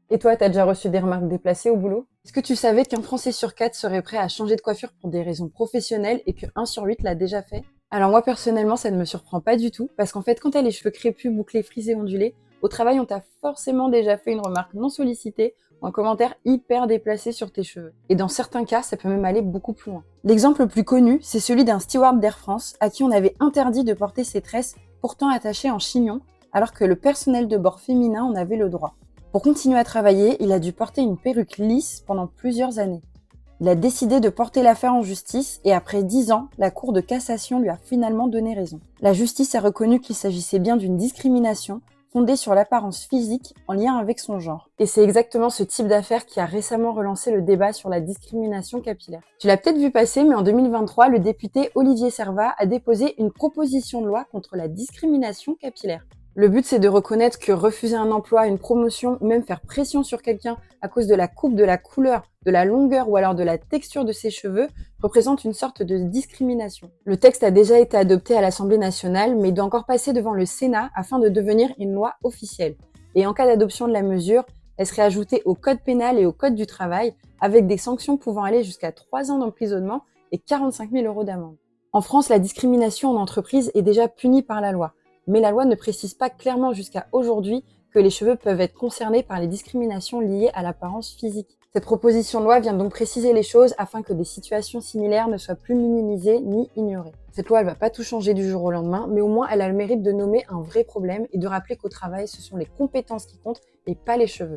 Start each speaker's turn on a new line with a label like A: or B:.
A: Et toi, t'as déjà reçu des remarques déplacées au boulot? Est-ce que tu savais qu'un Français sur 4 serait prêt à changer de coiffure pour des raisons professionnelles et que 1 sur 8 l'a déjà fait? Alors moi, personnellement, ça ne me surprend pas du tout, parce qu'en fait, quand t'as les cheveux crépus, bouclés, frisés, ondulés, au travail, on t'a forcément déjà fait une remarque non sollicitée ou un commentaire hyper déplacé sur tes cheveux. Et dans certains cas, ça peut même aller beaucoup plus loin. L'exemple le plus connu, c'est celui d'un steward d'Air France à qui on avait interdit de porter ses tresses pourtant attachées en chignon, alors que le personnel de bord féminin en avait le droit. Pour continuer à travailler, il a dû porter une perruque lisse pendant plusieurs années. Il a décidé de porter l'affaire en justice et après 10 ans, la Cour de cassation lui a finalement donné raison. La justice a reconnu qu'il s'agissait bien d'une discrimination fondée sur l'apparence physique en lien avec son genre. Et c'est exactement ce type d'affaire qui a récemment relancé le débat sur la discrimination capillaire. Tu l'as peut-être vu passer, mais en 2023, le député Olivier Servat a déposé une proposition de loi contre la discrimination capillaire. Le but, c'est de reconnaître que refuser un emploi, une promotion ou même faire pression sur quelqu'un à cause de la coupe, de la couleur, de la longueur ou alors de la texture de ses cheveux représente une sorte de discrimination. Le texte a déjà été adopté à l'Assemblée nationale, mais il doit encore passer devant le Sénat afin de devenir une loi officielle. Et en cas d'adoption de la mesure, elle serait ajoutée au code pénal et au code du travail, avec des sanctions pouvant aller jusqu'à 3 ans d'emprisonnement et 45 000 € d'amende. En France, la discrimination en entreprise est déjà punie par la loi. Mais la loi ne précise pas clairement jusqu'à aujourd'hui que les cheveux peuvent être concernés par les discriminations liées à l'apparence physique. Cette proposition de loi vient donc préciser les choses afin que des situations similaires ne soient plus minimisées ni ignorées. Cette loi, elle va pas tout changer du jour au lendemain, mais au moins elle a le mérite de nommer un vrai problème et de rappeler qu'au travail, ce sont les compétences qui comptent et pas les cheveux.